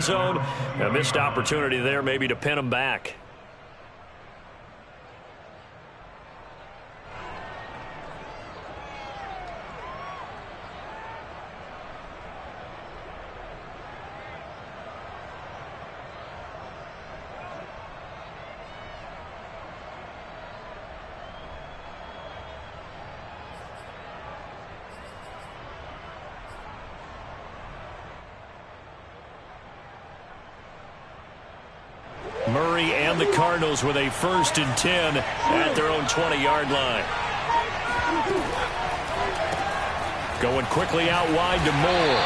zone. A missed opportunity there maybe to pin them back. Murray and the Cardinals with a 1st and 10 at their own 20-yard line. Going quickly out wide to Moore.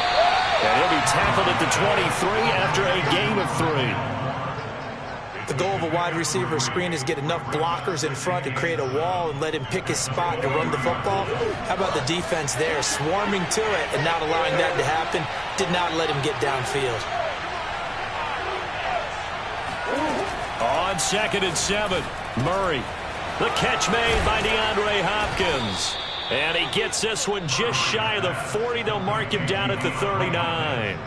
And he'll be tackled at the 23 after a gain of 3. The goal of a wide receiver screen is get enough blockers in front to create a wall and let him pick his spot to run the football. How about the defense there, swarming to it and not allowing that to happen? Did not let him get downfield. On 2nd and 7, Murray. The catch made by DeAndre Hopkins. And he gets this one just shy of the 40. They'll mark him down at the 39.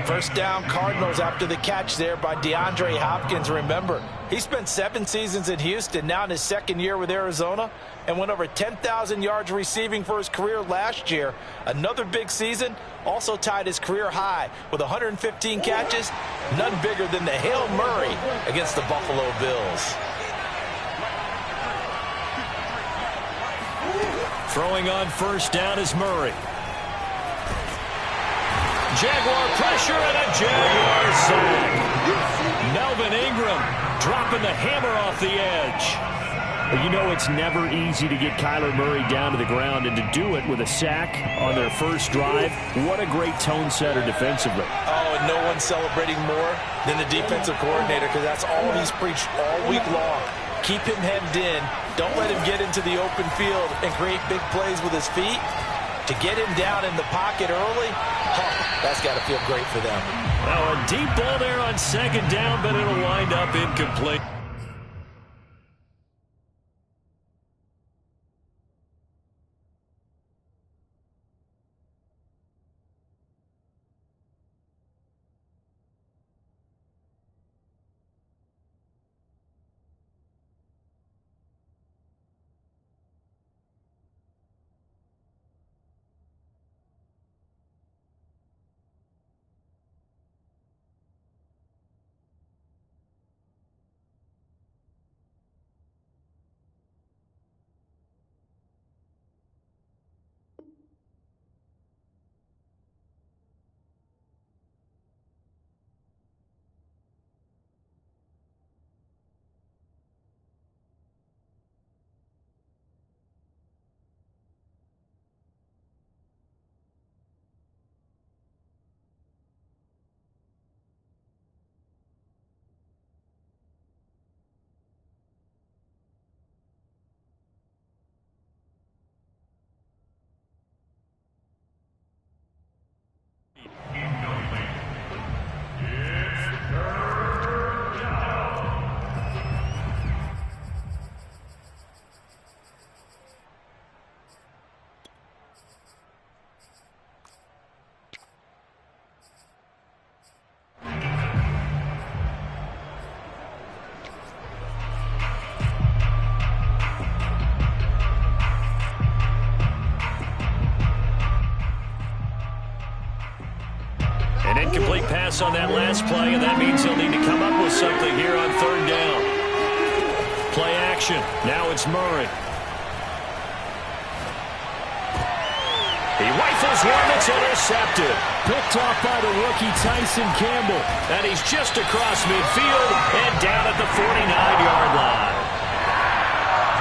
First down, Cardinals after the catch there by DeAndre Hopkins. Remember, he spent 7 seasons in Houston, now in his 2nd year with Arizona, and went over 10,000 yards receiving for his career last year. Another big season, also tied his career high with 115 catches, none bigger than the Hail Murray against the Buffalo Bills. Throwing on 1st down is Murray. Jaguar pressure and a Jaguar sack. Melvin Ingram dropping the hammer off the edge. Well, you know it's never easy to get Kyler Murray down to the ground, and to do it with a sack on their first drive, what a great tone setter defensively. Oh, and no one's celebrating more than the defensive coordinator, because that's all he's preached all week long. Keep him hemmed in. Don't let him get into the open field and create big plays with his feet. To get him down in the pocket early, that's got to feel great for them. Now a deep ball there on 2nd down, but it'll wind up incomplete. An incomplete pass on that last play, and that means he'll need to come up with something here on 3rd down. Play action. Now it's Murray. He rifles one that's intercepted. Picked off by the rookie Tyson Campbell. And he's just across midfield and down at the 49-yard line.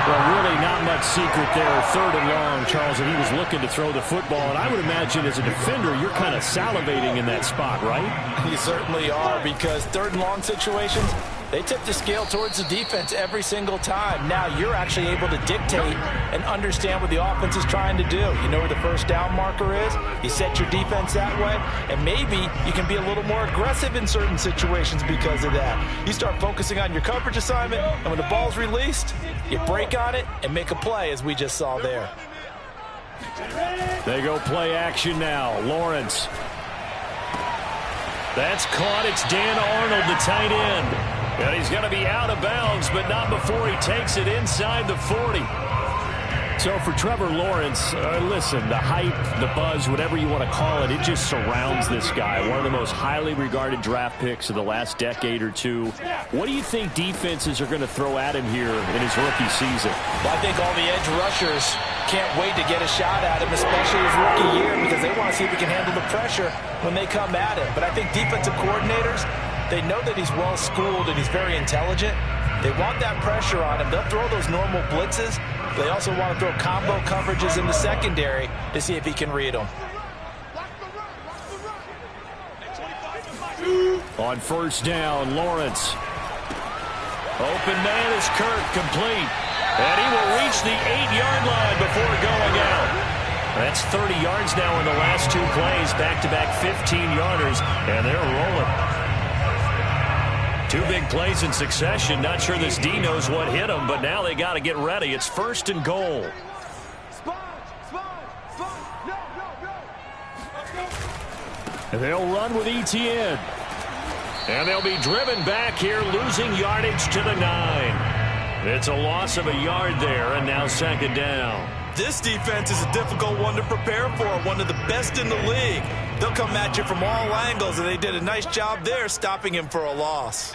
Well, really not much secret there. 3rd and long, Charles, and he was looking to throw the football. And I would imagine as a defender, you're kind of salivating in that spot, right? You certainly are, because 3rd and long situations, they tip the scale towards the defense every single time. Now you're actually able to dictate and understand what the offense is trying to do. You know where the 1st down marker is. You set your defense that way, and maybe you can be a little more aggressive in certain situations because of that. You start focusing on your coverage assignment, and when the ball's released, you break on it and make a play, as we just saw there. They go play action now. Lawrence. That's caught. It's Dan Arnold, the tight end. And he's going to be out of bounds, but not before he takes it inside the 40. So for Trevor Lawrence, listen, the hype, the buzz, whatever you want to call it, it just surrounds this guy. One of the most highly regarded draft picks of the last decade or two. What do you think defenses are going to throw at him here in his rookie season? Well, I think all the edge rushers can't wait to get a shot at him, especially his rookie year, because they want to see if he can handle the pressure when they come at him. But I think defensive coordinators, they know that he's well-schooled and he's very intelligent. They want that pressure on him. They'll throw those normal blitzes. They also want to throw combo coverages in the secondary to see if he can read them. On first down, Lawrence. Open man is Kirk, complete. And he will reach the 8-yard line before going out. That's 30 yards now in the last two plays, back-to-back 15-yarders, and they're rolling. Two big plays in succession. Not sure this D knows what hit him, but now they got to get ready. It's first and goal. And they'll run with ETN. And they'll be driven back here, losing yardage to the 9. It's a loss of a yard there, and now second down. This defense is a difficult one to prepare for, one of the best in the league. They'll come at you from all angles, and they did a nice job there stopping him for a loss.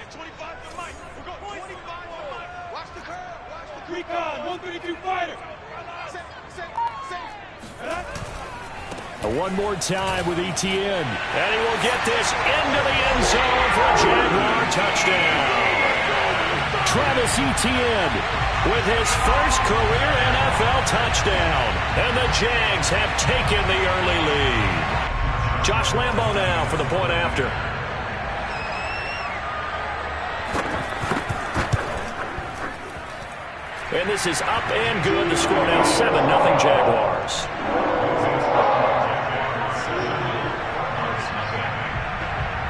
One more time with ETN. And he will get this into the end zone for a Jaguar touchdown. Travis Etienne with his first career NFL touchdown. And the Jags have taken the early lead. Josh Lambo now for the point after. And this is up and good. The score now 7-0 Jaguars.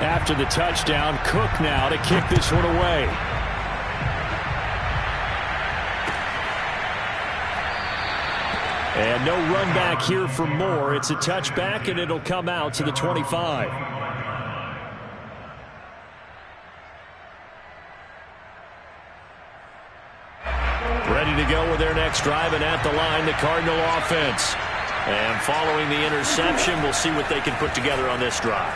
After the touchdown, Cook now to kick this one away. And no run back here for Moore. It's a touchback, and it'll come out to the 25. Ready to go with their next drive, and at the line, the Cardinal offense. And following the interception, we'll see what they can put together on this drive.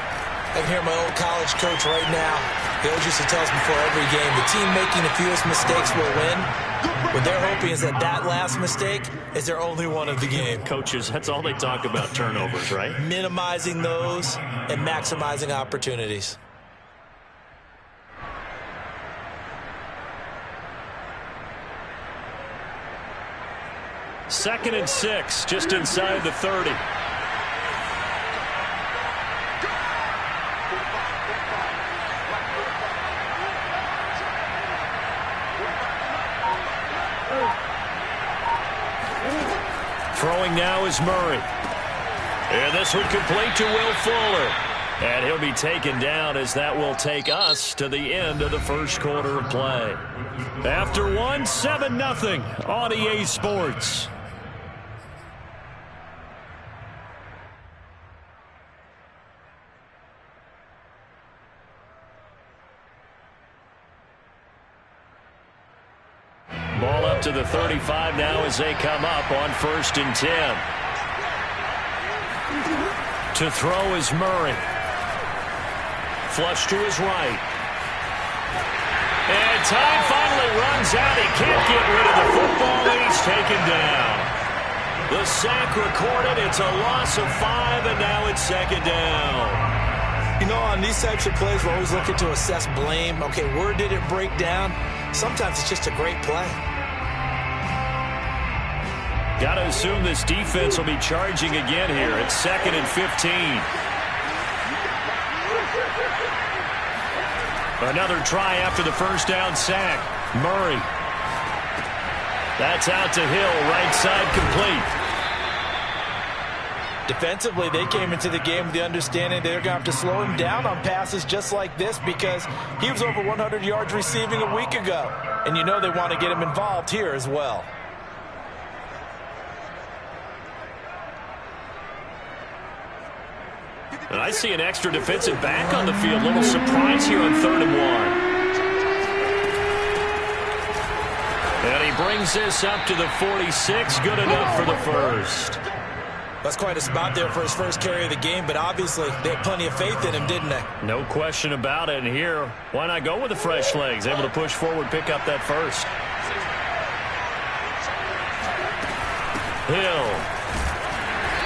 I can hear my old college coach right now. He always used to tell us before every game, the team making the fewest mistakes will win. What they're hoping is that that last mistake is their only one of the game. Coaches, that's all they talk about, turnovers, right? Minimizing those and maximizing opportunities. Second and 6, just inside the 30. Throwing now is Murray. And this one complete to Will Fuller. And he'll be taken down as that will take us to the end of the first quarter of play. After one, 7-0 on EA Sports. Ball up to the 35 now as they come up on 1st and 10. To throw is Murray. Flush to his right. And time finally runs out. He can't get rid of the football, and he's taken down. The sack recorded. It's a loss of 5, and now it's second down. You know, on these types of plays, we're always looking to assess blame. Okay, where did it break down? Sometimes it's just a great play. Got to assume this defense will be charging again here. It's 2nd and 15. Another try after the first down sack. Murray. That's out to Hill, right side complete. Defensively, they came into the game with the understanding they're going to have to slow him down on passes just like this because he was over 100 yards receiving a week ago. And you know they want to get him involved here as well. And I see an extra defensive back on the field. Little surprise here on 3rd and 1. And he brings this up to the 46. Good enough for the first. That's quite a spot there for his first carry of the game, but obviously they had plenty of faith in him, didn't they? No question about it. And here, why not go with the fresh legs? Able to push forward, pick up that first. Hill.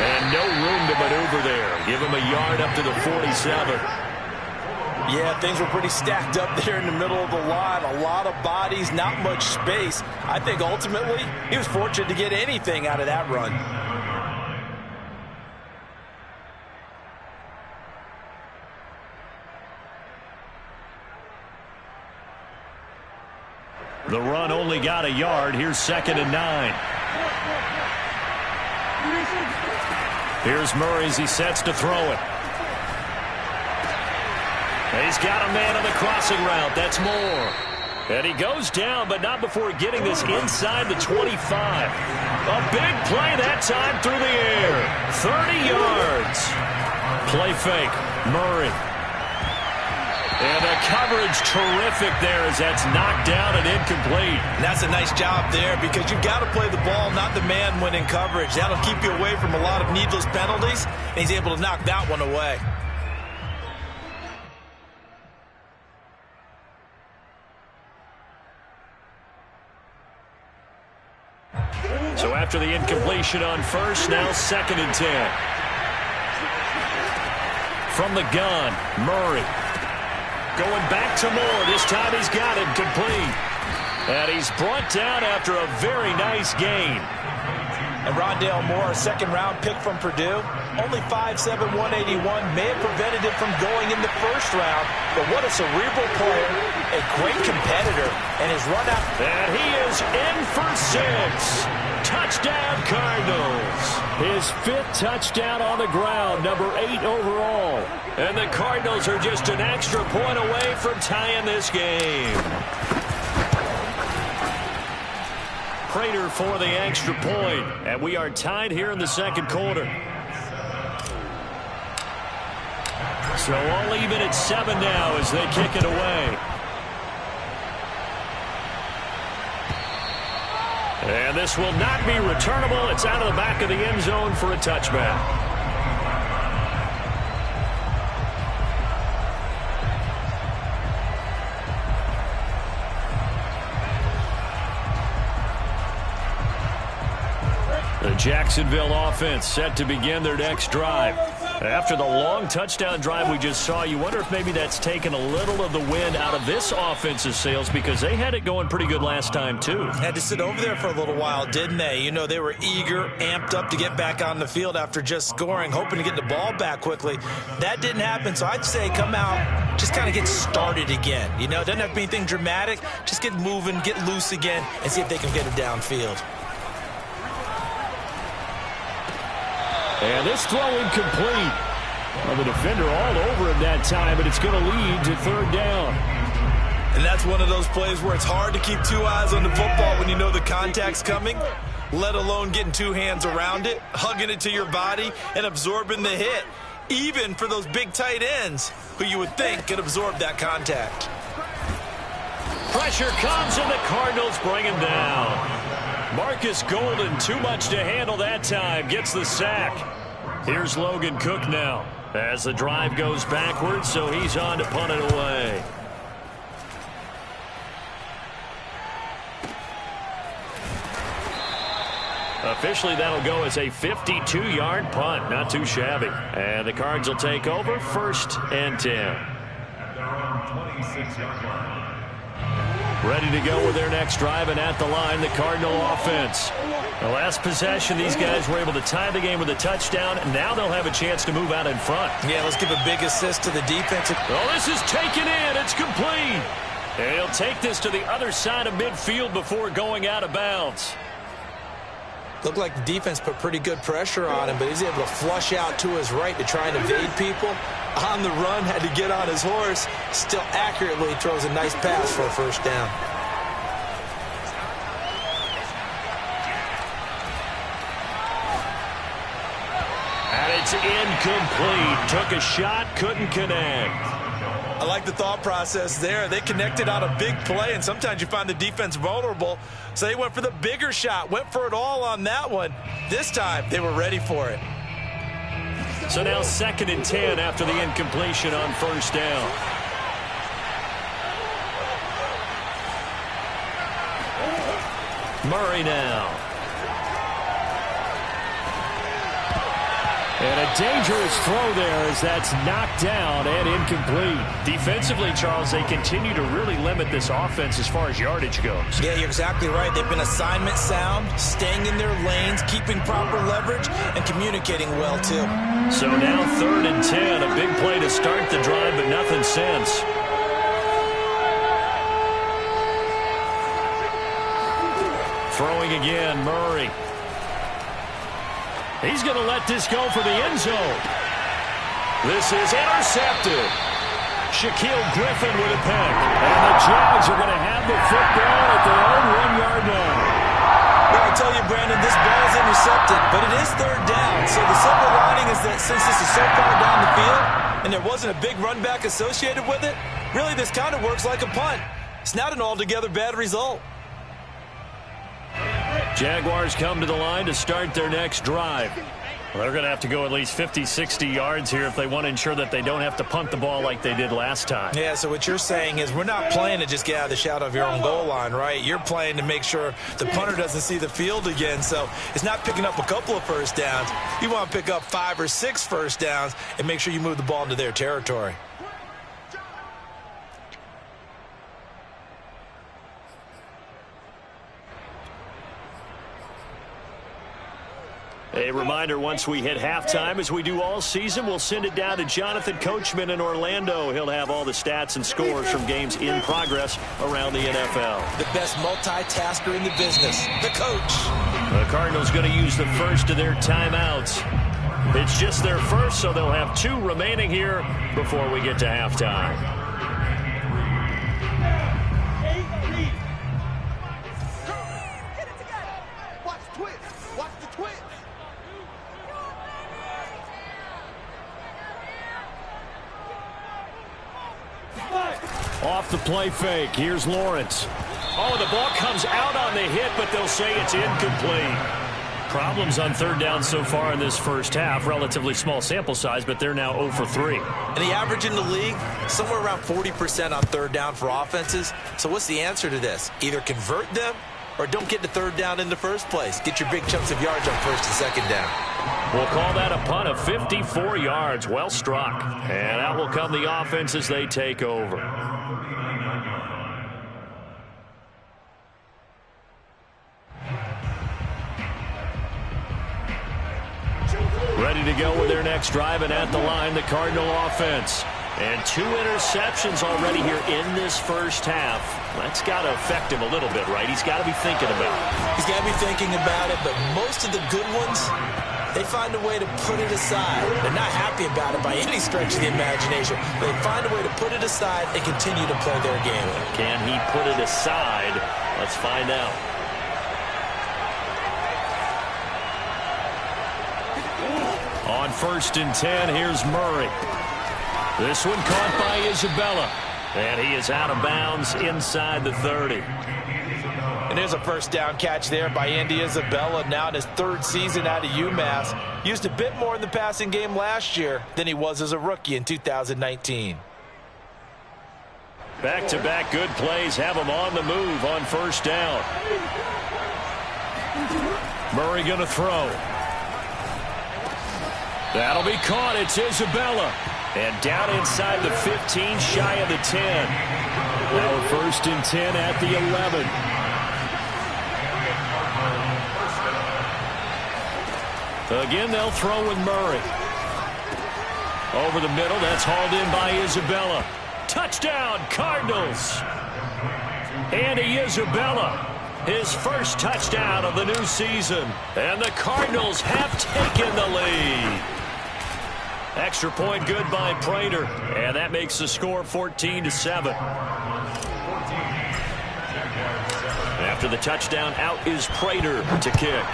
And no room to maneuver there. Give him a yard up to the 47. Yeah, things were pretty stacked up there in the middle of the line. A lot of bodies, not much space. I think ultimately he was fortunate to get anything out of that run. The run only got a yard. Here's 2nd and 9. Here's Murray as he sets to throw it. He's got a man on the crossing route. That's Moore. And he goes down, but not before getting this inside the 25. A big play that time through the air. 30 yards. Play fake. Murray. And the coverage terrific there as that's knocked down and incomplete. And that's a nice job there because you've got to play the ball, not the man when in coverage. That'll keep you away from a lot of needless penalties, and he's able to knock that one away. So after the incompletion on first, now 2nd and 10. From the gun, Murray. Going back to Moore. This time he's got it complete. And he's brought down after a very nice gain. And Rondale Moore, a 2nd-round pick from Purdue, only 5'7", 181, may have prevented him from going in the 1st round. But what a cerebral player, a great competitor, and his run out. And he is in for 6. Touchdown, Cardinals. His 5th touchdown on the ground, number 8 overall. And the Cardinals are just an extra point away from tying this game. Prater for the extra point, and we are tied here in the 2nd quarter. So all even at 7 now as they kick it away. And this will not be returnable. It's out of the back of the end zone for a touchback. The Jacksonville offense set to begin their next drive. After the long touchdown drive we just saw, you wonder if maybe that's taken a little of the wind out of this offense's sails because they had it going pretty good last time, too. Had to sit over there for a little while, didn't they? You know, they were eager, amped up to get back on the field after just scoring, hoping to get the ball back quickly. That didn't happen, so I'd say come out, just kind of get started again. You know, it doesn't have to be anything dramatic. Just get moving, get loose again, and see if they can get it downfield. And this throw incomplete. Well, the defender all over him that time, but it's going to lead to 3rd down. And that's one of those plays where it's hard to keep 2 eyes on the football when you know the contact's coming, let alone getting 2 hands around it, hugging it to your body, and absorbing the hit, even for those big tight ends who you would think could absorb that contact. Pressure comes, and the Cardinals bring him down. Marcus Golden, too much to handle that time, gets the sack. Here's Logan Cook now as the drive goes backwards, so he's on to punt it away. Officially, that'll go as a 52-yard punt. Not too shabby. And the Cards will take over 1st and 10. They're on 26-yard line. Ready to go with their next drive, and at the line, the Cardinal offense. The last possession, these guys were able to tie the game with a touchdown, and now they'll have a chance to move out in front. Yeah, let's give a big assist to the defense. Oh, this is taken in. It's complete. And he'll take this to the other side of midfield before going out of bounds. Looked like the defense put pretty good pressure on him, but he's able to flush out to his right to try and evade people. On the run, had to get on his horse. Still accurately throws a nice pass for a 1st down. And it's is incomplete. Took a shot, couldn't connect. I like the thought process there. They connected on a big play, and sometimes you find the defense vulnerable. So they went for the bigger shot, went for it all on that one. This time, they were ready for it. So now 2nd and 10 after the incompletion on first down. Murray now. And a dangerous throw there as that's knocked down and incomplete. Defensively, Charles, they continue to really limit this offense as far as yardage goes. Yeah, you're exactly right. They've been assignment sound, staying in their lanes, keeping proper leverage, and communicating well, too. So now 3rd and 10, a big play to start the drive, but nothing since. Throwing again, Murray. He's going to let this go for the end zone. This is intercepted. Shaquille Griffin with a pick. And the Jags are going to have the football at their own 1-yard line. Well, I tell you, Brandon, this ball is intercepted, but it is 3rd down. So the silver lining is that since this is so far down the field and there wasn't a big run back associated with it, really this kind of works like a punt. It's not an altogether bad result. Jaguars come to the line to start their next drive. Well, they're going to have to go at least 50, 60 yards here if they want to ensure that they don't have to punt the ball like they did last time. Yeah, so what you're saying is we're not playing to just get out of the shadow of your own goal line, right? You're playing to make sure the punter doesn't see the field again. So it's not picking up a couple of first downs. You want to pick up 5 or 6 first downs and make sure you move the ball into their territory. A reminder, once we hit halftime, as we do all season, we'll send it down to Jonathan Coachman in Orlando. He'll have all the stats and scores from games in progress around the NFL. The best multitasker in the business, the coach. The Cardinals going to use the first of their timeouts. It's just their first, so they'll have 2 remaining here before we get to halftime. Off the play fake. Here's Lawrence. Oh, the ball comes out on the hit, but they'll say it's incomplete. Problems on 3rd down so far in this first half. Relatively small sample size, but they're now 0 for 3. And the average in the league, somewhere around 40% on 3rd down for offenses. So what's the answer to this? Either convert them or don't get the 3rd down in the first place. Get your big chunks of yards on 1st and 2nd down. We'll call that a punt of 54 yards. Well struck. And out will come the offense as they take over. Ready to go with their next drive, and at the line, the Cardinal offense. And 2 interceptions already here in this first half. That's got to affect him a little bit, right? He's got to be thinking about it. He's got to be thinking about it, but most of the good ones, they find a way to put it aside. They're not happy about it by any stretch of the imagination. They find a way to put it aside and continue to play their game. Can he put it aside? Let's find out. On 1st and 10, here's Murray. This one caught by Isabella. And he is out of bounds inside the 30. And there's a first down catch there by Andy Isabella, now in his 3rd season out of UMass. Used a bit more in the passing game last year than he was as a rookie in 2019. Back-to-back good plays have him on the move on 1st down. Murray going to throw. That'll be caught. It's Isabella. And down inside the 15, shy of the 10. Now 1st and 10 at the 11. Again, they'll throw with Murray. Over the middle, that's hauled in by Isabella. Touchdown, Cardinals. Andy Isabella, his first touchdown of the new season. And the Cardinals have taken the lead. Extra point good by Prater. And that makes the score 14-7. After the touchdown, out is Prater to kick.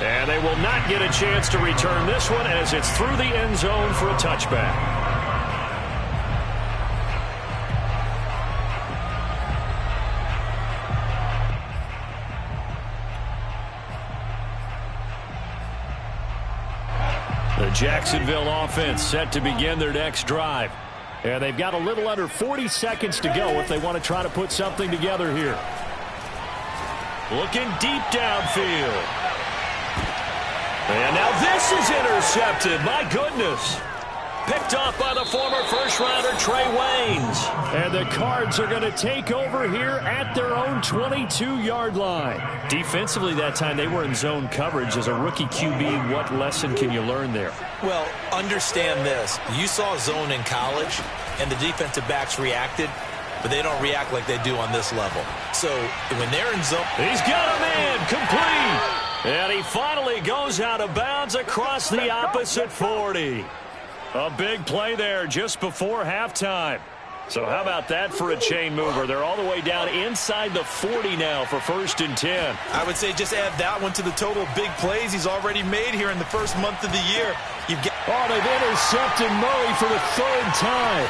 And they will not get a chance to return this one as it's through the end zone for a touchback. The Jacksonville offense set to begin their next drive. And they've got a little under 40 seconds to go if they want to try to put something together here. Looking deep downfield. And now this is intercepted. My goodness. Picked off by the former first-rounder Trey Waynes. And the Cards are going to take over here at their own 22-yard line. Defensively that time, they were in zone coverage. As a rookie QB, what lesson can you learn there? Well, understand this. You saw zone in college, and the defensive backs reacted, but they don't react like they do on this level. So when they're in zone... He's got a man complete. And he finally goes out of bounds across the opposite 40. A big play there just before halftime. So how about that for a chain mover? They're all the way down inside the 40 now for 1st and 10. I would say just add that one to the total big plays he's already made here in the first month of the year. They've intercepted Murray for the 3rd time.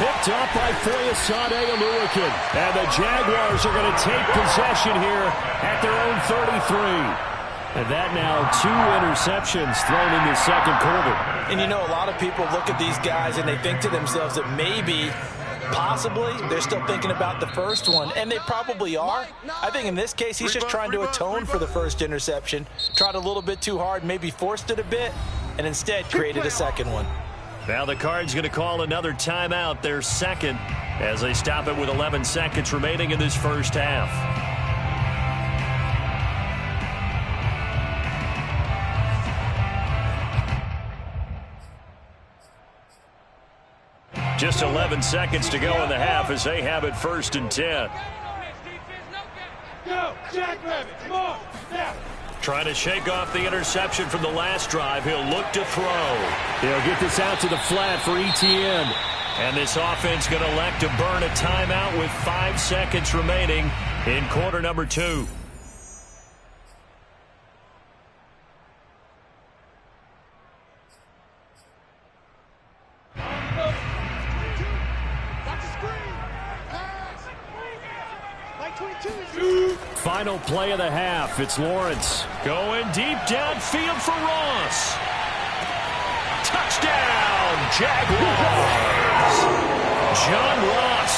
Picked up by Foyesade Oluwakin. And the Jaguars are going to take possession here at their own 33. And that now 2 interceptions thrown in the second quarter. And you know, a lot of people look at these guys and they think to themselves that maybe, possibly, they're still thinking about the first one. And they probably are. I think in this case, he's just trying to atone for the first interception. Tried a little bit too hard, maybe forced it a bit, and instead created a second one. Now the Cards going to call another timeout, their second, as they stop it with 11 seconds remaining in this first half. Just 11 seconds to go in the half as they have it 1st and 10. Go, Jackrabbit, come on, now. Trying to shake off the interception from the last drive. He'll look to throw. He'll get this out to the flat for ETN. And this offense going to elect to burn a timeout with 5 seconds remaining in quarter number 2. Final play of the half. It's Lawrence going deep downfield for Ross. Touchdown, Jaguars. John Ross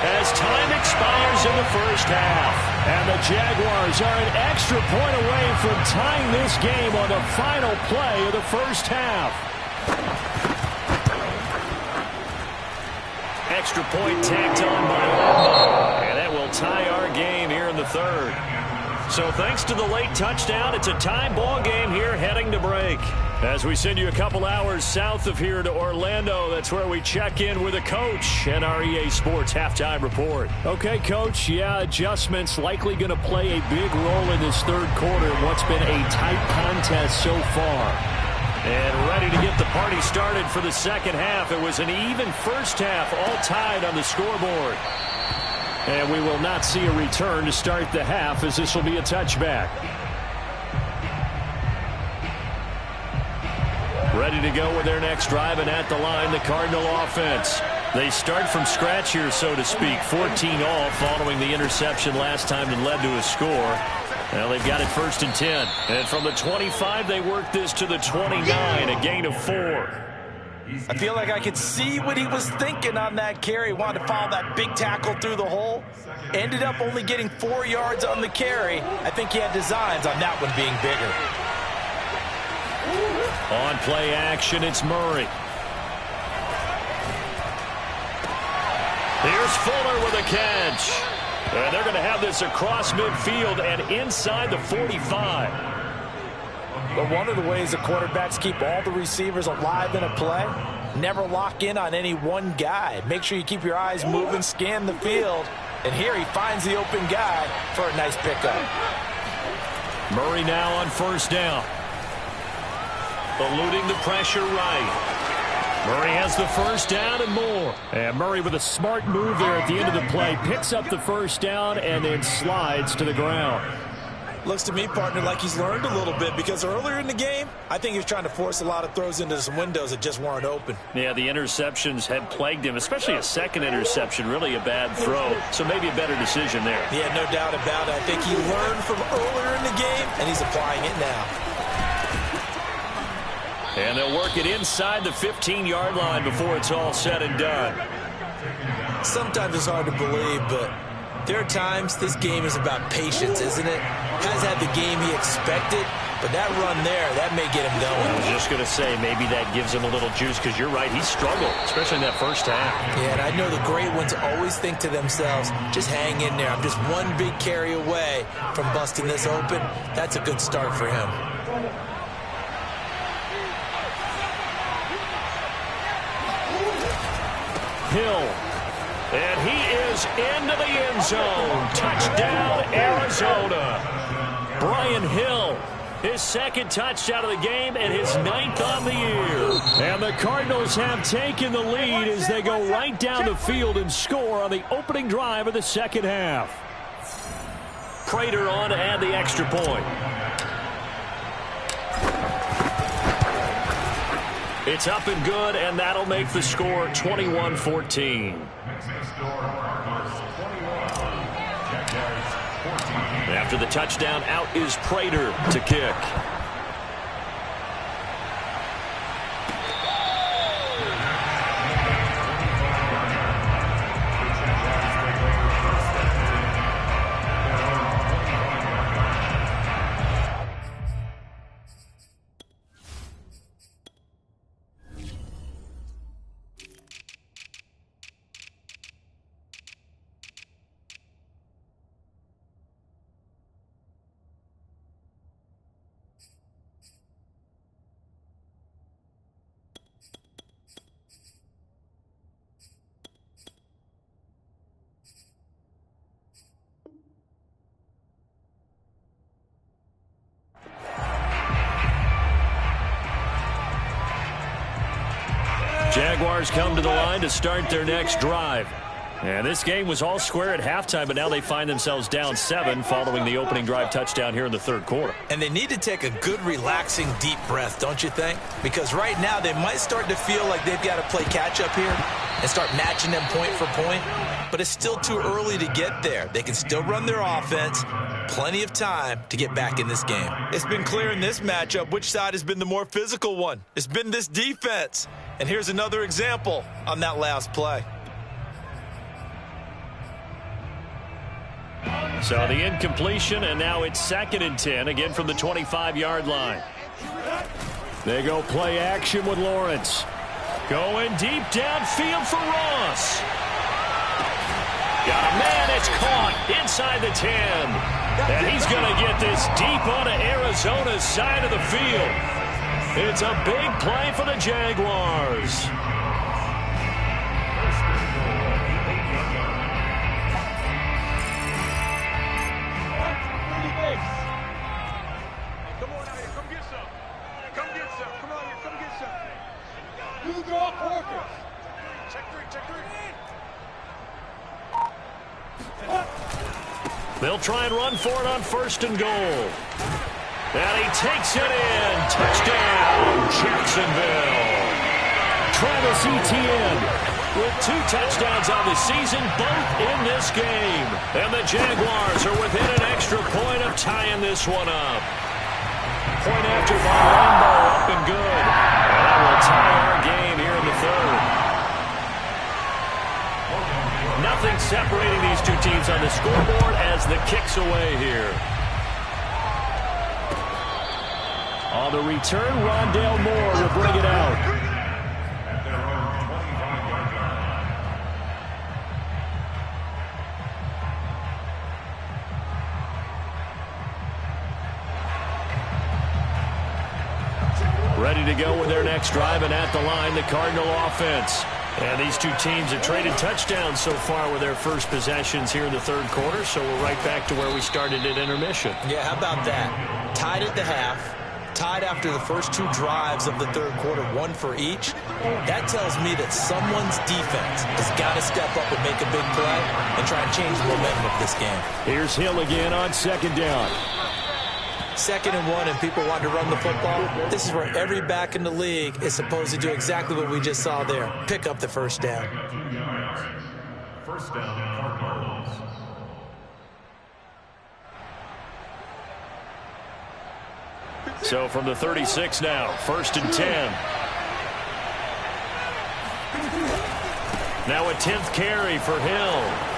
as time expires in the first half. And the Jaguars are an extra point away from tying this game on the final play of the first half. Extra point tacked on by Lambo. And that will tie our game here in the 3rd. So thanks to the late touchdown, it's a tie ball game here heading to break. As we send you a couple hours south of here to Orlando, that's where we check in with a coach and our EA Sports halftime report. Okay, Coach, adjustments likely going to play a big role in this 3rd quarter in what's been a tight contest so far. And ready to get the party started for the second half. It was an even first half, all tied on the scoreboard. And we will not see a return to start the half as this will be a touchback. Ready to go with their next drive, and at the line, the Cardinal offense. They start from scratch here, so to speak. 14-all following the interception last time that led to a score. Well, they've got it 1st and 10. And from the 25, they work this to the 29, a gain of 4. I feel like I could see what he was thinking on that carry. Wanted to follow that big tackle through the hole. Ended up only getting 4 yards on the carry. I think he had designs on that one being bigger. On play action, it's Murray. Here's Fuller with a catch. And they're going to have this across midfield and inside the 45. But one of the ways the quarterbacks keep all the receivers alive in a play, never lock in on any one guy. Make sure you keep your eyes moving, scan the field. And here he finds the open guy for a nice pickup. Murray now on 1st down. Eluding the pressure right. Murray has the 1st down and more. And Murray with a smart move there at the end of the play. Picks up the 1st down and then slides to the ground. Looks to me, partner, like he's learned a little bit, because earlier in the game, I think he was trying to force a lot of throws into some windows that just weren't open. Yeah, the interceptions had plagued him, especially a second interception, really a bad throw. So maybe a better decision there. Yeah, no doubt about it. I think he learned from earlier in the game, and he's applying it now. And they'll work it inside the 15-yard line before it's all said and done. Sometimes it's hard to believe, but there are times this game is about patience, isn't it? Has had the game he expected, but that run there, that may get him going. I was just going to say, maybe that gives him a little juice, because you're right, he struggled, especially in that first half. Yeah, and I know the great ones always think to themselves, just hang in there. I'm just one big carry away from busting this open. That's a good start for him. Hill. And he is into the end zone. Touchdown, Arizona. Brian Hill, his second touchdown of the game and his 9th on the year. And the Cardinals have taken the lead as they go right down the field and score on the opening drive of the second half. Prater on to add the extra point. It's up and good, and that'll make the score 21-14. After the touchdown, out is Prater to kick. Jaguars come to the line to start their next drive. And this game was all square at halftime, but now they find themselves down 7 following the opening drive touchdown here in the third quarter. And they need to take a good, relaxing, deep breath, don't you think? Because right now they might start to feel like they've got to play catch-up here and start matching them point for point. But it's still too early to get there. They can still run their offense. Plenty of time to get back in this game. It's been clear in this matchup which side has been the more physical one. It's been this defense. And here's another example on that last play. So the incompletion, and now it's 2nd and 10, again from the 25-yard line. They go play action with Lawrence. Going deep downfield for Ross. Got a man, it's caught inside the 10. And he's going to get this deep onto Arizona's side of the field. It's a big play for the Jaguars. Come on out here, come get some. Come get some. Come on here, come get some. You draw Porkers. Check three, check three. They'll try and run for it on 1st and goal. And he takes it in. Touchdown, Jacksonville. Travis Etienne with 2 touchdowns on the season, both in this game. And the Jaguars are within an extra point of tying this one up. Point after by Lambo, up and good. And that will tie our game here in the 3rd. Nothing separating these two teams on the scoreboard as the kick's away here. On the return, Rondale Moore will bring it out. At their own 25-yard line. Ready to go with their next drive, and at the line, the Cardinal offense. And these two teams have traded touchdowns so far with their first possessions here in the 3rd quarter, so we're right back to where we started at intermission. Yeah, how about that? Tied at the half. Tied after the first 2 drives of the 3rd quarter, 1 for each. That tells me that someone's defense has got to step up and make a big play and try and change the momentum of this game. Here's Hill again on 2nd down. 2nd and 1 and people want to run the football, this is where every back in the league is supposed to do exactly what we just saw there. Pick up the first down. First down, Cardinals. So from the 36 now, 1st and 10. Now a 10th carry for Hill.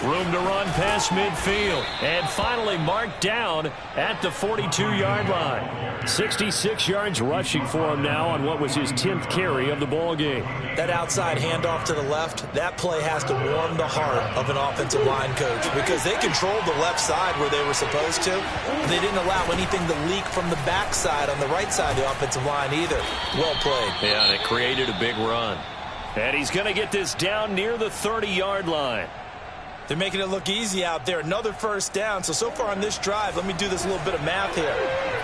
Room to run past midfield. And finally marked down at the 42-yard line. 66 yards rushing for him now on what was his 10th carry of the ball game. That outside handoff to the left, that play has to warm the heart of an offensive line coach because they controlled the left side where they were supposed to. They didn't allow anything to leak from the backside on the right side of the offensive line either. Well played. Yeah, and it created a big run. And he's going to get this down near the 30-yard line. They're making it look easy out there. Another first down. So far on this drive, let me do this little bit of math here.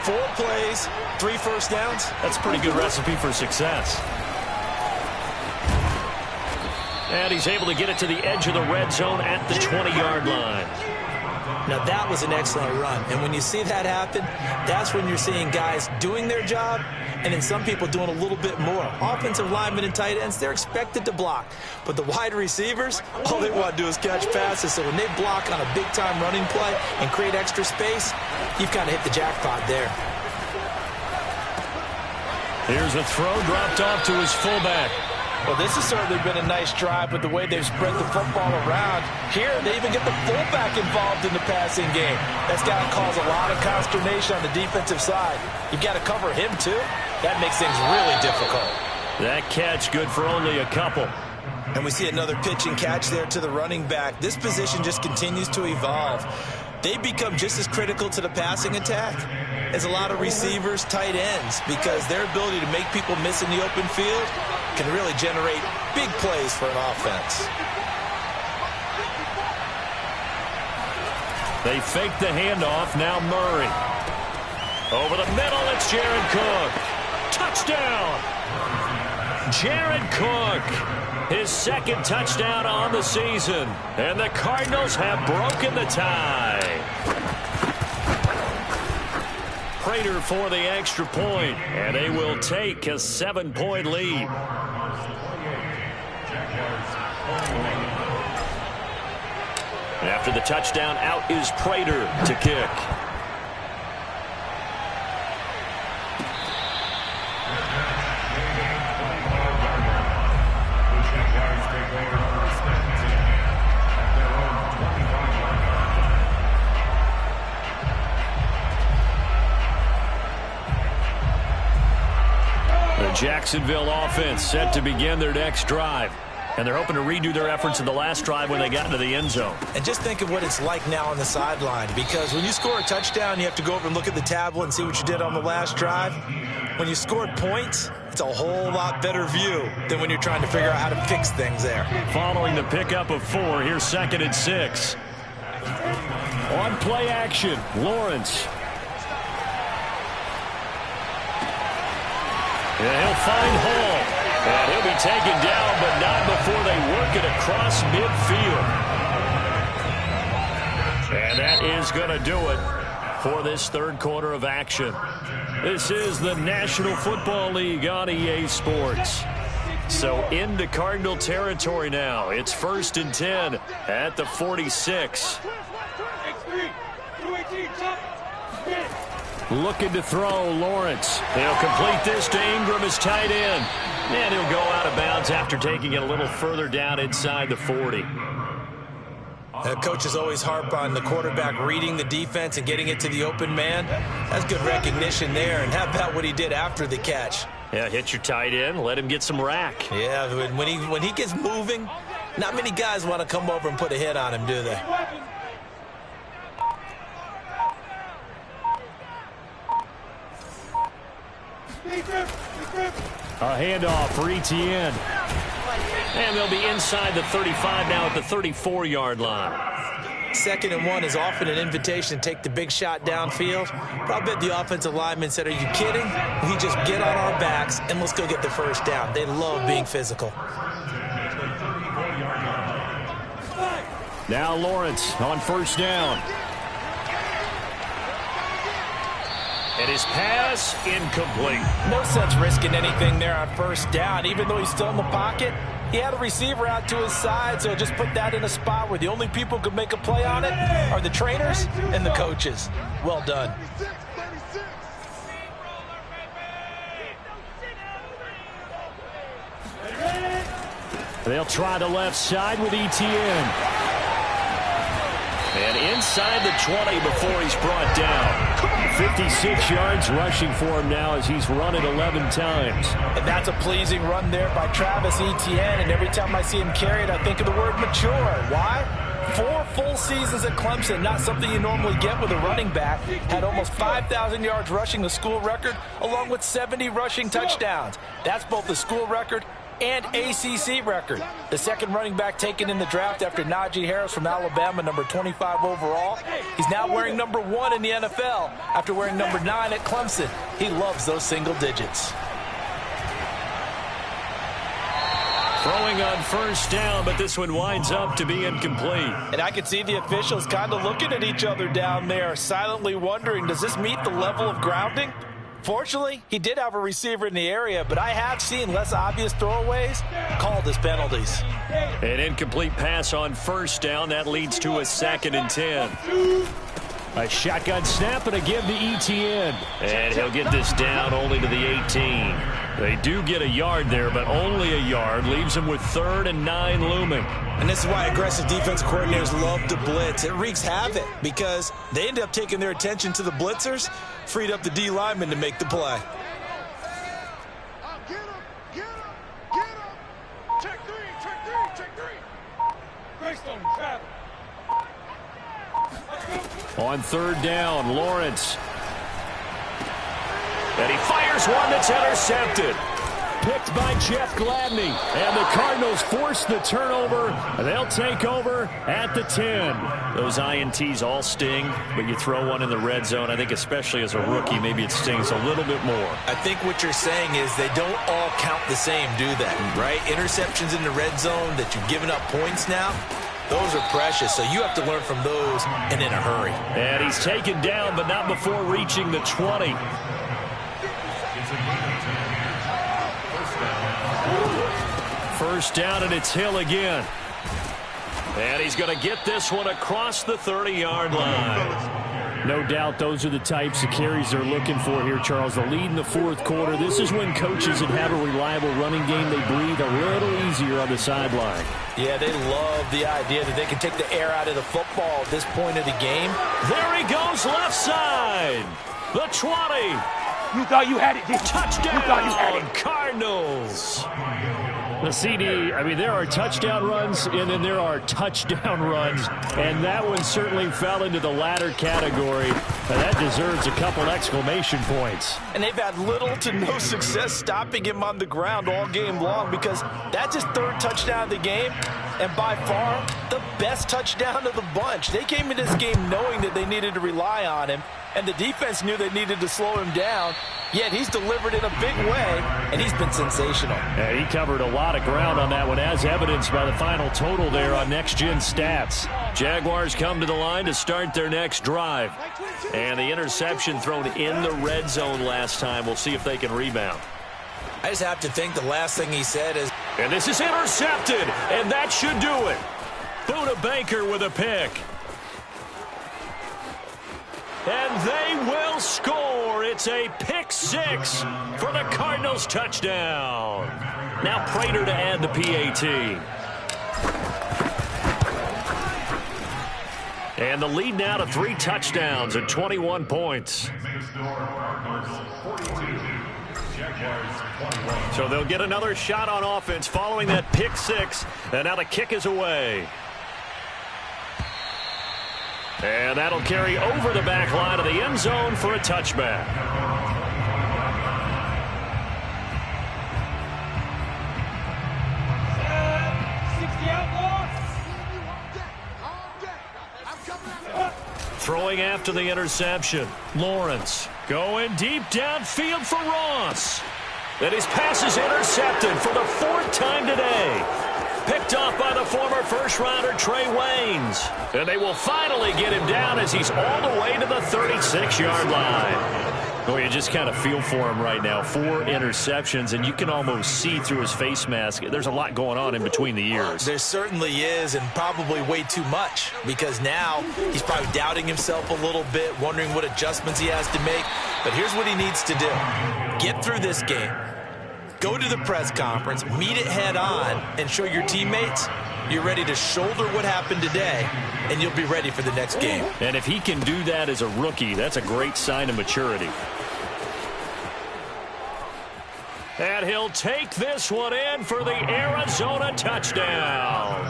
4 plays, 3 first downs. That's a pretty good recipe for success. And he's able to get it to the edge of the red zone at the 20-yard line. Now, that was an excellent run. And when you see that happen, that's when you're seeing guys doing their job and then some people doing a little bit more. Offensive linemen and tight ends, they're expected to block. But the wide receivers, all they want to do is catch passes. So when they block on a big-time running play and create extra space, you've kind of hit the jackpot there. Here's a throw dropped off to his fullback. Well, this has certainly been a nice drive with the way they've spread the football around. Here, they even get the fullback involved in the passing game. That's got to cause a lot of consternation on the defensive side. You've got to cover him, too. That makes things really difficult. That catch good for only a couple. And we see another pitch and catch there to the running back. This position just continues to evolve. They become just as critical to the passing attack as a lot of receivers, tight ends, because their ability to make people miss in the open field can really generate big plays for an offense. They fake the handoff. Now Murray. Over the middle, it's Jared Cook. Touchdown! Jared Cook, his 2nd touchdown on the season. And the Cardinals have broken the tie. Prater for the extra point, and they will take a 7-point lead. And after the touchdown, out is Prater to kick. Jacksonville offense set to begin their next drive. And they're hoping to redo their efforts in the last drive when they got into the end zone. And just think of what it's like now on the sideline, because when you score a touchdown, you have to go over and look at the tablet and see what you did on the last drive. When you scored points, it's a whole lot better view than when you're trying to figure out how to fix things there. Following the pickup of 4, here's 2nd and 6. On play action, Lawrence. And he'll find Hall. And he'll be taken down, but not before they work it across midfield. And that is going to do it for this 3rd quarter of action. This is the National Football League on EA Sports. So into Cardinal territory now. It's 1st and 10 at the 46. Looking to throw, Lawrence. He'll complete this to Ingram, his tight end. And he'll go out of bounds after taking it a little further down inside the 40. Coaches always harp on the quarterback reading the defense and getting it to the open man. That's good recognition there. And how about what he did after the catch? Yeah, hit your tight end, let him get some rack. Yeah, when he gets moving, not many guys want to come over and put a hit on him, do they? A handoff for Etienne. And they'll be inside the 35 now at the 34-yard line. 2nd and 1 is often an invitation to take the big shot downfield. But I bet the offensive lineman said, are you kidding? We just get on our backs and let's go get the first down. They love being physical. Now Lawrence on 1st down. And his pass incomplete. No sense risking anything there on first down. Even though he's still in the pocket, he had a receiver out to his side, so just put that in a spot where the only people who could make a play on it are the trainers and the coaches. Well done. They'll try the left side with ETN. And inside the 20 before he's brought down. 56 yards rushing for him now as he's run it 11 times. And that's a pleasing run there by Travis Etienne. And every time I see him carry it, I think of the word mature. Why? 4 full seasons at Clemson, not something you normally get with a running back. Had almost 5,000 yards rushing, the school record, along with 70 rushing touchdowns. That's both the school record and ACC record. The second running back taken in the draft after Najee Harris from Alabama, number 25 overall. He's now wearing number 1 in the NFL after wearing number 9 at Clemson. He loves those single digits. Throwing on first down, but this one winds up to be incomplete. And I can see the officials kind of looking at each other down there, silently wondering, does this meet the level of grounding? Fortunately, he did have a receiver in the area, but I have seen less obvious throwaways called as penalties. An incomplete pass on first down. That leads to a 2nd and 10. A shotgun snap and a give to ETN. And he'll get this down only to the 18. They do get a yard there, but only a yard. Leaves them with 3rd and 9 looming. And this is why aggressive defense coordinators love to blitz. It wreaks havoc because they end up taking their attention to the blitzers, freed up the D lineman to make the play. Get him! Get him! Get him! Check 3! Check 3! Check 3! Greystone, travel. On 3rd down, Lawrence. And he fires one that's intercepted. Picked by Jeff Gladney. And the Cardinals force the turnover. They'll take over at the 10. Those INTs all sting, but you throw one in the red zone. I think especially as a rookie, maybe it stings a little bit more. I think what you're saying is they don't all count the same, do they? Right? Interceptions in the red zone that you've given up points now, those are precious, so you have to learn from those and in a hurry. And he's taken down, but not before reaching the 20. First down, and it's Hill again. And he's going to get this one across the 30-yard line. No doubt those are the types of carries they're looking for here, Charles. The lead in the 4th quarter. This is when coaches that have a reliable running game, they breathe a little easier on the sideline. Yeah, they love the idea that they can take the air out of the football at this point of the game. There he goes, left side. The 20. You thought you had it, didn't you? Touchdown, You thought you had it. Cardinals. The CD, I mean, there are touchdown runs, and then there are touchdown runs, and that one certainly fell into the latter category. That deserves a couple exclamation points. And they've had little to no success stopping him on the ground all game long because that's his 3rd touchdown of the game, and by far the best touchdown of the bunch. They came into this game knowing that they needed to rely on him, and the defense knew they needed to slow him down, yet he's delivered in a big way, and he's been sensational. Yeah, he covered a lot of ground on that one, as evidenced by the final total there on Next Gen Stats. Jaguars come to the line to start their next drive. And the interception thrown in the red zone last time. We'll see if they can rebound. I just have to think the last thing he said is, and this is intercepted, and that should do it. Buda Baker with a pick. And they will score. It's a pick 6 for the Cardinals touchdown. Now Prater to add the PAT. And the lead now to 3 touchdowns and 21 points. So they'll get another shot on offense following that pick 6. And now the kick is away. And that'll carry over the back line of the end zone for a touchback. Throwing after the interception. Lawrence going deep downfield for Ross. And his pass is intercepted for the 4th time today. Picked off by the former first-rounder Trey Waynes. And they will finally get him down as he's all the way to the 36-yard line. Well, you just kind of feel for him right now. 4 interceptions, and you can almost see through his face mask. There's a lot going on in between the ears. There certainly is, and probably way too much, because now he's probably doubting himself a little bit, wondering what adjustments he has to make. But here's what he needs to do. Get through this game. Go to the press conference, meet it head on, and show your teammates you're ready to shoulder what happened today, and you'll be ready for the next game. And if he can do that as a rookie, that's a great sign of maturity. And he'll take this one in for the Arizona touchdown.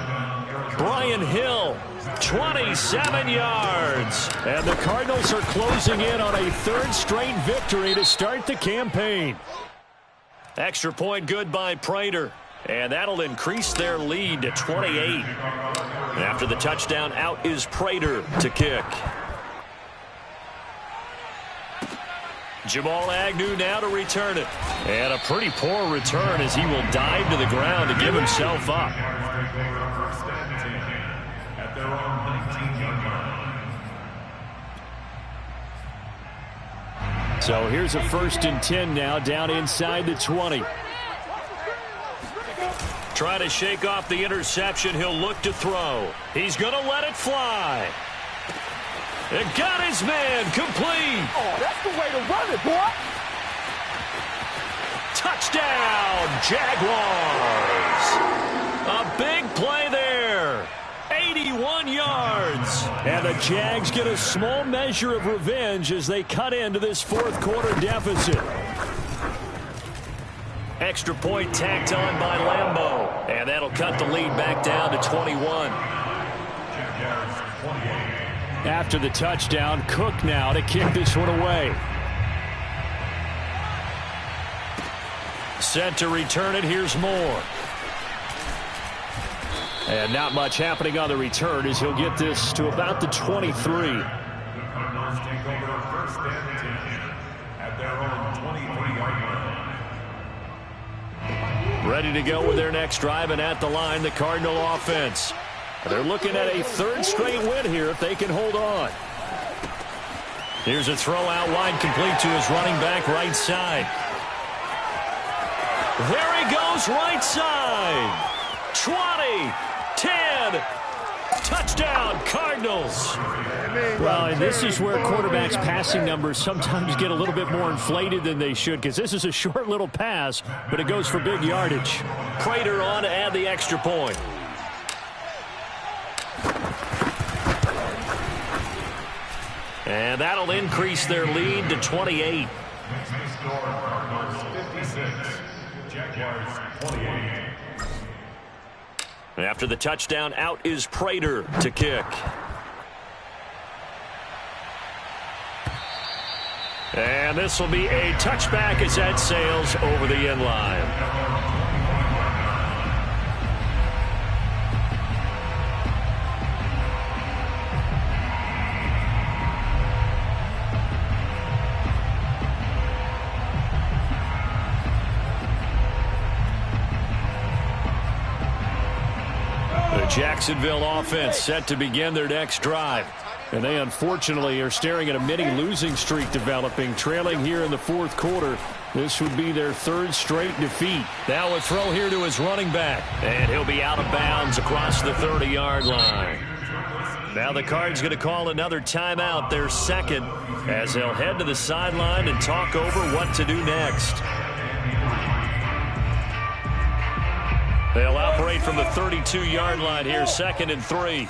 Brian Hill, 27 yards. And the Cardinals are closing in on a 3rd straight victory to start the campaign. Extra point good by Prater. And that'll increase their lead to 28. And after the touchdown, out is Prater to kick. Jamal Agnew now to return it. And a pretty poor return as he will dive to the ground to give himself up. So here's a 1st and 10 now down inside the 20. Trying to shake off the interception. He'll look to throw. He's going to let it fly. And got his man complete. Oh, that's the way to run it, boy. Touchdown, Jaguars. A big play there. 81 yards. And the Jags get a small measure of revenge as they cut into this 4th quarter deficit. Extra point tacked on by Lambeau. And that'll cut the lead back down to 21. After the touchdown, Cook now to kick this one away. Set to return it. Here's Moore. And not much happening on the return as he'll get this to about the 23. Cardinals take over 1st and 10 at their own 23-yard line. Ready to go with their next drive, and at the line, the Cardinal offense. They're looking at a 3rd straight win here if they can hold on. Here's a throw out wide, complete to his running back right side. There he goes right side. 20, 10, touchdown Cardinals. Well, and this is where quarterbacks' passing numbers sometimes get a little bit more inflated than they should, because this is a short little pass, but it goes for big yardage. Prater on to add the extra point. And that'll increase their lead to 28. Cardinals 56, Jaguars 28. After the touchdown, out is Prater to kick. And this will be a touchback as that sails over the end line. The Jacksonville offense set to begin their next drive. And they unfortunately are staring at a mini losing streak developing, trailing here in the 4th quarter. This would be their 3rd straight defeat. Now a throw here to his running back. And he'll be out of bounds across the 30-yard line. Now the Cards going to call another timeout, their 2nd, as they'll head to the sideline and talk over what to do next. They'll operate from the 32-yard line here, 2nd and 3.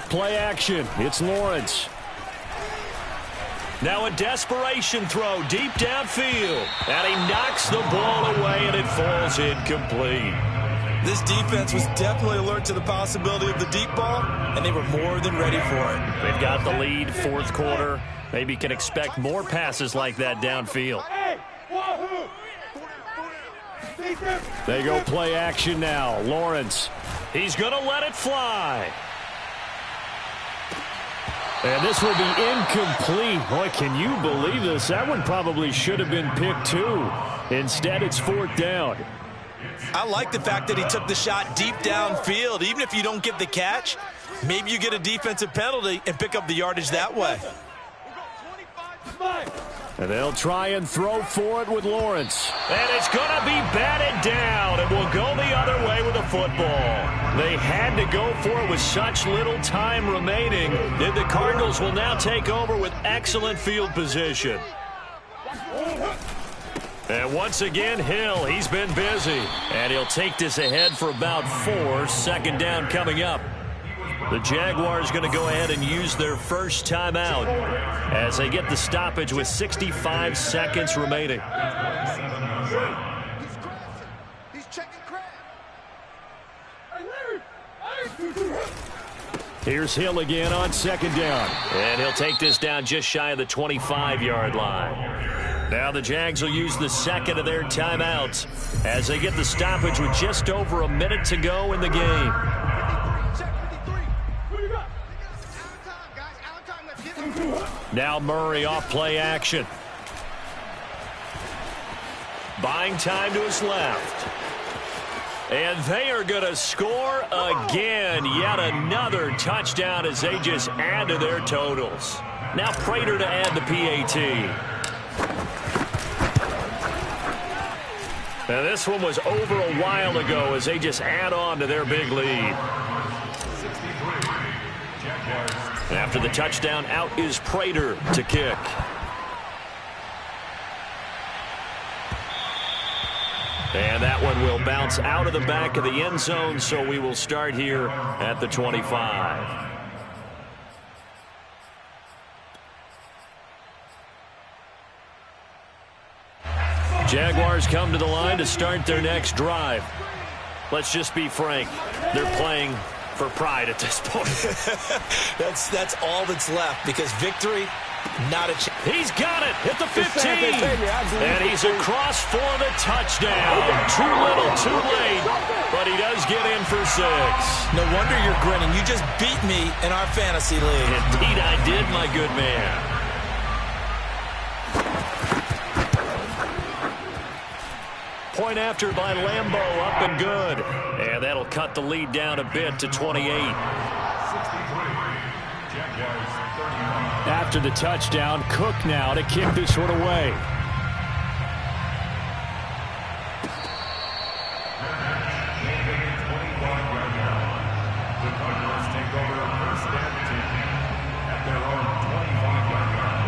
Play action. It's Lawrence. Now a desperation throw deep downfield. And he knocks the ball away, and it falls incomplete. This defense was definitely alert to the possibility of the deep ball, and they were more than ready for it. They've got the lead, 4th quarter. Maybe can expect more passes like that downfield. They go play action now. Lawrence. He's going to let it fly. And this will be incomplete. Boy, can you believe this? That one probably should have been picked too. Instead, it's 4th down. I like the fact that he took the shot deep downfield. Even if you don't get the catch, maybe you get a defensive penalty and pick up the yardage that way. And they'll try and throw for it with Lawrence. And it's going to be batted down. It will go the other way with the football. They had to go for it with such little time remaining that the Cardinals will now take over with excellent field position. And once again, Hill, he's been busy. And he'll take this ahead for about 4. Second down coming up. The Jaguars going to go ahead and use their first timeout as they get the stoppage with 65 seconds remaining. He's checking crab. Here's Hill again on second down. And he'll take this down just shy of the 25-yard line. Now the Jags will use the second of their timeouts as they get the stoppage with just over a minute to go in the game. Now Murray off play action. Buying time to his left. And they are going to score again. Yet another touchdown as they just add to their totals. Now Prater to add the PAT. Now this one was over a while ago as they just add on to their big lead. After the touchdown, out is Prater to kick. And that one will bounce out of the back of the end zone, so we will start here at the 25. Jaguars come to the line to start their next drive. Let's just be frank. They're playing for pride at this point. That's all that's left, because victory, not a chance. He's got it at the 15. And he's across for the touchdown. Too little, too late, but he does get in for 6. No wonder you're grinning. You just beat me in our fantasy league. Indeed I did, my good man. Point after by Lambeau, up and good. And that'll cut the lead down a bit to 28. After the touchdown, Cook now to kick this one away. The Cardinals take over first and 10 at their own 25-yard line.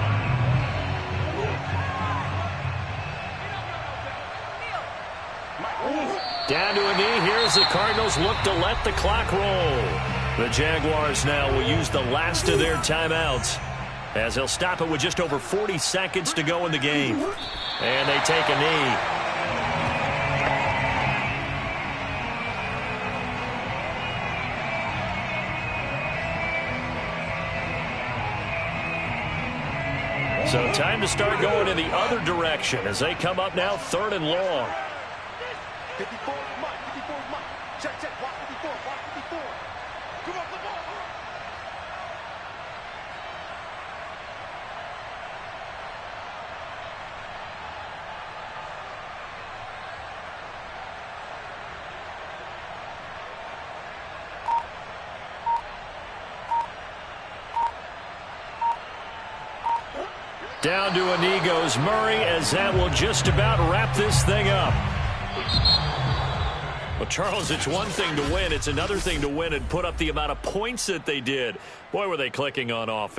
Down to a knee. Here's the Cardinals look to let the clock roll. The Jaguars now will use the last of their timeouts as they'll stop it with just over 40 seconds to go in the game. And they take a knee. So time to start going in the other direction as they come up now 3rd and long. 54 is Mike. 54 is Mike. Check, check. Watch 54. Watch 54. Come up the ball. Down to a knee goes Murray as that will just about wrap this thing up. Well, Charles, it's one thing to win. It's another thing to win and put up the amount of points that they did. Boy, were they clicking on offense.